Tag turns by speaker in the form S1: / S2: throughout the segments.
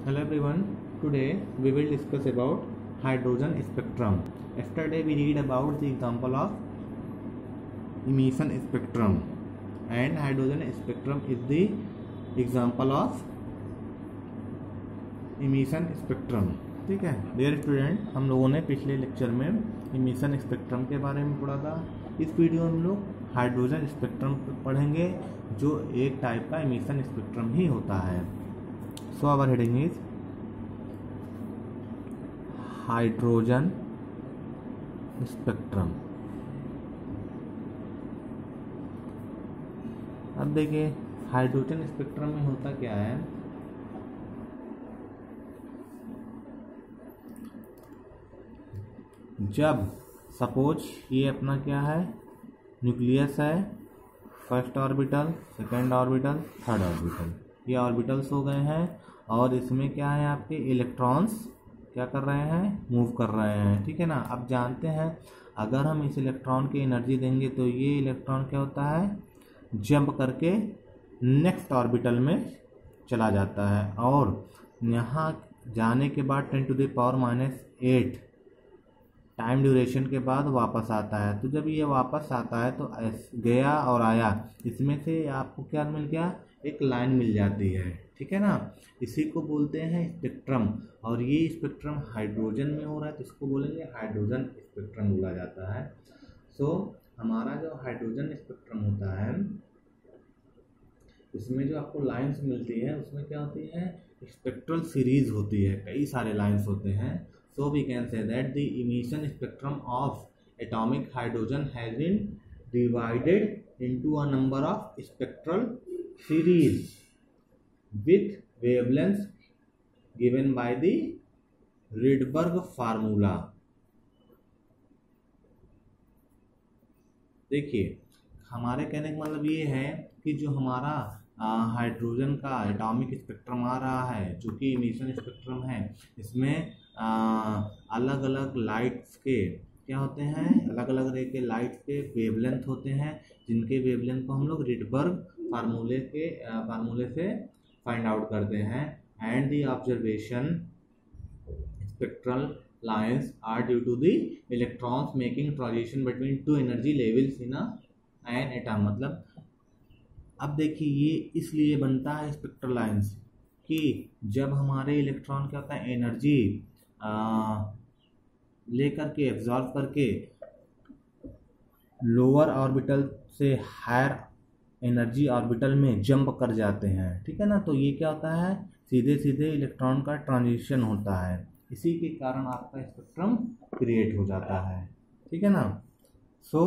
S1: Hello everyone, today we will discuss about hydrogen spectrum. Yesterday we read about the example of emission spectrum and hydrogen spectrum is the example of emission spectrum. ठीक है dear student, हम लोगों ने पिछले lecture में emission spectrum के बारे में पढ़ा था। इस वीडियो में हम लोग हाइड्रोजन स्पेक्ट्रम पढ़ेंगे जो एक टाइप का इमिशन स्पेक्ट्रम ही होता है। So our heading is hydrogen spectrum. अब देखिए हाइड्रोजन स्पेक्ट्रम में होता क्या है। जब सपोज ये अपना क्या है, न्यूक्लियस है, first orbital, second orbital, third orbital, ये ऑर्बिटल्स हो गए हैं और इसमें क्या है आपके इलेक्ट्रॉन्स क्या कर रहे हैं, मूव कर रहे हैं। ठीक है ना। अब जानते हैं अगर हम इस इलेक्ट्रॉन की एनर्जी देंगे तो ये इलेक्ट्रॉन क्या होता है, जंप करके नेक्स्ट ऑर्बिटल में चला जाता है और यहाँ जाने के बाद 10⁻⁻8 टाइम ड्यूरेशन के बाद वापस आता है। तो जब ये वापस आता है तो गया और आया, इसमें से आपको क्या मिल गया, एक लाइन मिल जाती है। ठीक है ना। इसी को बोलते हैं स्पेक्ट्रम और ये स्पेक्ट्रम हाइड्रोजन में हो रहा है तो इसको बोलेंगे हाइड्रोजन स्पेक्ट्रम बोला जाता है। सो हमारा जो हाइड्रोजन स्पेक्ट्रम होता है इसमें जो आपको लाइंस मिलती है उसमें क्या होती है, स्पेक्ट्रल सीरीज होती है, कई सारे लाइंस होते हैं। So we can say that the emission spectrum of atomic hydrogen has been divided into a number of spectral series with wavelengths given by the Rydberg formula। देखिए हमारे कहने का मतलब ये है कि जो हमारा हाइड्रोजन का एटॉमिक स्पेक्ट्रम आ रहा है जो कि इमिशन स्पेक्ट्रम है, इसमें अलग अलग लाइट्स के क्या होते हैं, अलग अलग रे के लाइट्स के वेवलेंथ होते हैं जिनके वेवलेंथ को हम लोग रिडबर्ग फार्मूले से फाइंड आउट करते हैं। And the observation spectral lines are due to the electrons making transition between two energy levels in an atom. मतलब अब देखिए ये इसलिए बनता है स्पेक्ट्रल लाइंस कि जब हमारे इलेक्ट्रॉन क्या होता है, एनर्जी लेकर के एब्जॉर्ब करके लोअर ऑर्बिटल से हायर एनर्जी ऑर्बिटल में जंप कर जाते हैं। ठीक है ना। तो ये क्या होता है, सीधे सीधे इलेक्ट्रॉन का ट्रांजिशन होता है, इसी के कारण आपका स्पेक्ट्रम क्रिएट हो जाता है। ठीक है ना। सो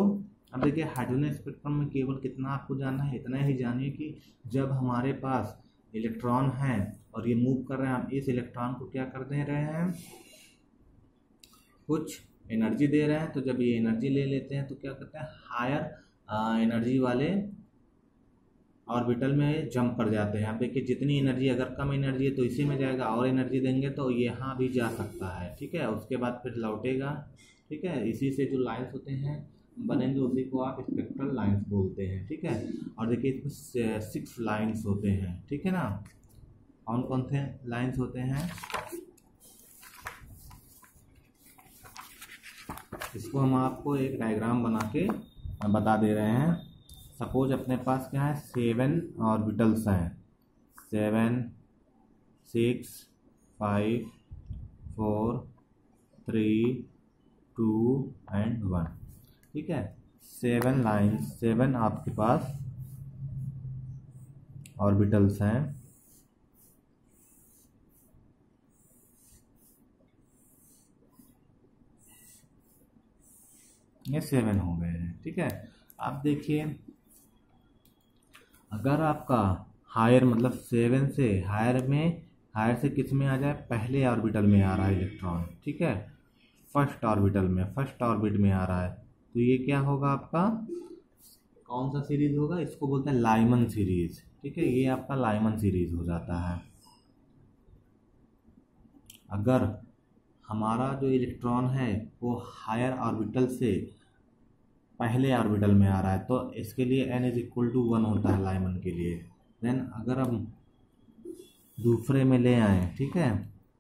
S1: अब देखिए हाइड्रोजन स्पेक्ट्रम में केवल कितना आपको जानना है, इतना ही जानिए कि जब हमारे पास इलेक्ट्रॉन हैं और ये मूव कर रहे हैं, हम इस इलेक्ट्रॉन को क्या कर दे रहे हैं, कुछ एनर्जी दे रहे हैं। तो जब ये एनर्जी ले लेते हैं तो क्या करते हैं, हायर एनर्जी वाले ऑर्बिटल में जंप कर जाते हैं। अब देखिए जितनी एनर्जी, अगर कम एनर्जी है तो इसी में जाएगा, और एनर्जी देंगे तो यहाँ भी जा सकता है। ठीक है। उसके बाद फिर लौटेगा। ठीक है। इसी से जो लाइन्स होते हैं बनेंगे उसी को आप स्पेक्ट्रल लाइंस बोलते हैं। ठीक है। और देखिए इसमें 6 लाइंस होते हैं। ठीक है ना। कौन कौन से लाइंस होते हैं, इसको हम आपको एक डायग्राम बना के बता दे रहे हैं। सपोज अपने पास क्या है, 7 ऑर्बिटल्स हैं, 7 6 5 4 3 2 एंड 1। ठीक है। 7 लाइन्स, 7 आपके पास ऑर्बिटल्स हैं। ये 7 हो गए हैं। ठीक है। अब देखिए अगर आपका हायर मतलब 7 से हायर में, हायर से किस में आ जाए, पहले ऑर्बिटल में आ रहा है इलेक्ट्रॉन। ठीक है। फर्स्ट ऑर्बिटल में, फर्स्ट ऑर्बिट में आ रहा है तो ये क्या होगा, आपका कौन सा सीरीज होगा, इसको बोलते हैं लाइमन सीरीज। ठीक है। ये आपका लाइमन सीरीज हो जाता है। अगर हमारा जो इलेक्ट्रॉन है वो हायर ऑर्बिटल से पहले ऑर्बिटल में आ रहा है तो इसके लिए n = 1 होता है लाइमन के लिए। देन अगर हम दूसरे में ले आए, ठीक है,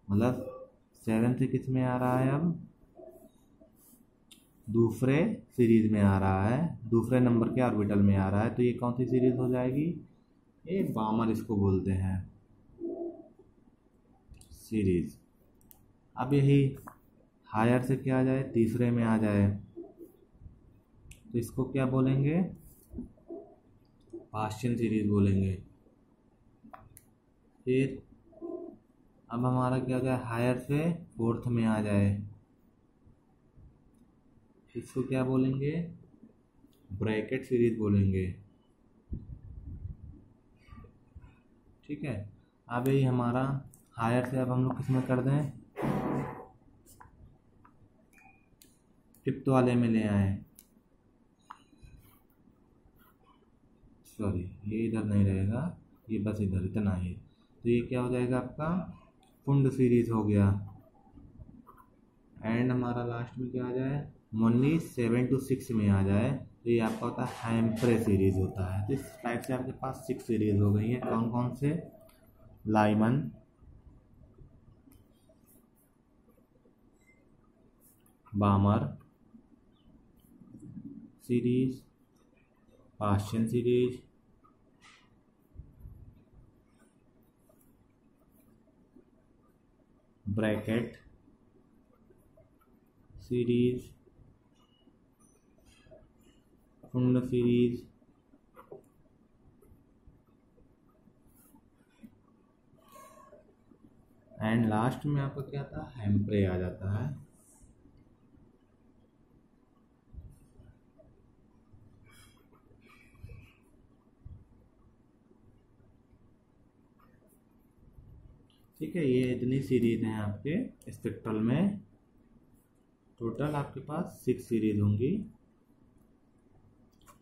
S1: मतलब 7 से किस में आ रहा है, अब दूसरे सीरीज में आ रहा है, दूसरे नंबर के ऑर्बिटल में आ रहा है, तो ये कौन सी सीरीज हो जाएगी, ये बामर इसको बोलते हैं सीरीज। अब यही हायर से क्या आ जाए, तीसरे में आ जाए, तो इसको क्या बोलेंगे, पास्टियन सीरीज बोलेंगे। फिर अब हमारा क्या हो जाए, हायर से फोर्थ में आ जाए, इसको क्या बोलेंगे, ब्रैकेट सीरीज बोलेंगे, ठीक है। अब यही हमारा हायर से अब हम लोग किस में कर दें, फिफ्थ वाले में ले आए, सॉरी ये इधर नहीं रहेगा, ये बस इधर इतना ही, तो ये क्या हो जाएगा आपका फुंड सीरीज हो गया। एंड हमारा लास्ट में क्या आ जाए, ओनली 7 to 6 में आ जाए, तो ये आपका होता है हैम्प्रे सीरीज होता है। तो इस टाइप से आपके पास 6 सीरीज हो गई हैं, कौन कौन से, Lyman, Balmer series, Paschen series, Brackett series, Pfund series, and last में आपका क्या था, हैम्प्रे आ जाता है। ठीक है, ये इतनी सीरीज हैं आपके स्पेक्ट्रल में, टोटल आपके पास 6 सीरीज होंगी,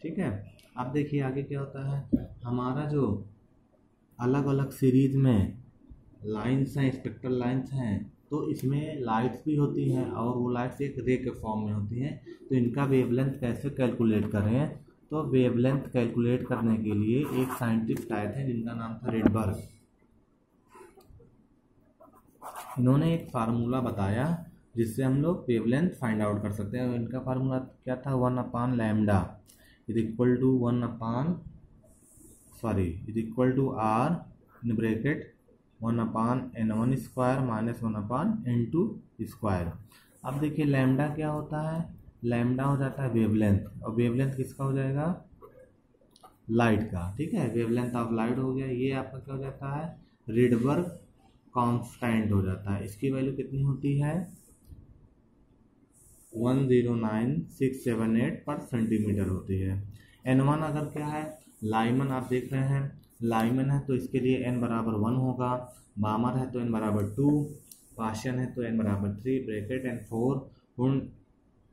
S1: ठीक है। अब देखिए आगे क्या होता है, हमारा जो अलग अलग सीरीज में लाइंस हैं, स्पेक्ट्रल लाइंस हैं, तो इसमें लाइट्स भी होती हैं और वो लाइट्स एक रे के फॉर्म में होती हैं, तो इनका वेवलेंथ कैसे कैलकुलेट करें, तो वेवलेंथ कैलकुलेट करने के लिए एक साइंटिस्ट आए थे जिनका नाम था रिडबर्ग। इन्होंने एक फार्मूला बताया जिससे हम लोग वेवलेंथ फाइंड आउट कर सकते हैं। इनका फार्मूला क्या था, 1/λ is equal to is equal to R in bracket 1/n1 square minus 1/n2 square. अब देखिए लैम्डा क्या होता है, लैम्डा हो जाता है वेवलेंथ, और वेवलेंथ किसका हो जाएगा, लाइट का, ठीक है, वेवलेंथ ऑफ लाइट हो गया। ये आपका क्या हो जाता है, रिडबर्ग कांस्टेंट हो जाता है, इसकी वैल्यू कितनी होती है, 109678 पर सेंटीमीटर होती है। n1 अगर क्या है, लाइमन आप देख रहे हैं, लाइमन है तो इसके लिए n बराबर 1 होगा, बामर है तो n बराबर 2, पास्टियन है तो n बराबर 3, bracket n4, फुंड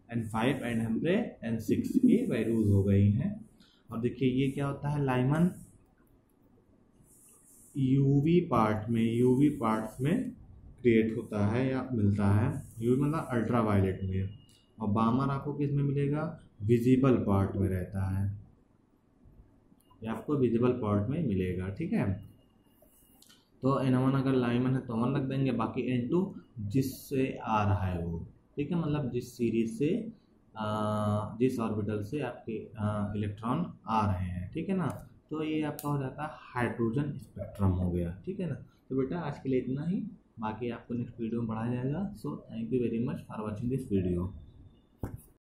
S1: n5 and हैम्प्रे n6 की वैल्यूज हो गई हैं। और देखिए ये क्या होता है, लाइमन यूवी पार्ट्स में क्रिएट होता है या मिलता है, यूवी मतलब अल्ट्रा वायलेट में, और बामर आपको किस में मिलेगा, विजिबल पार्ट में रहता है, ये आपको विजिबल पार्ट में मिलेगा, ठीक है। तो n1 अगर लाइमन है तो 1 रख देंगे, बाकी n2 जिससे आ रहा है वो, ठीक है, मतलब जिस सीरीज से जिस ऑर्बिटल से आपके इलेक्ट्रॉन आ रहे हैं, ठीक है ना। तो ये आपका हो जाता है हाइड्रोजन स्पेक्ट्रम हो गया, ठीक है ना। तो बेटा आज के लिए इतना ही, बाकी आपको नेक्स्ट वीडियो में पढ़ाया जाएगा। So thank you very much for watching this video.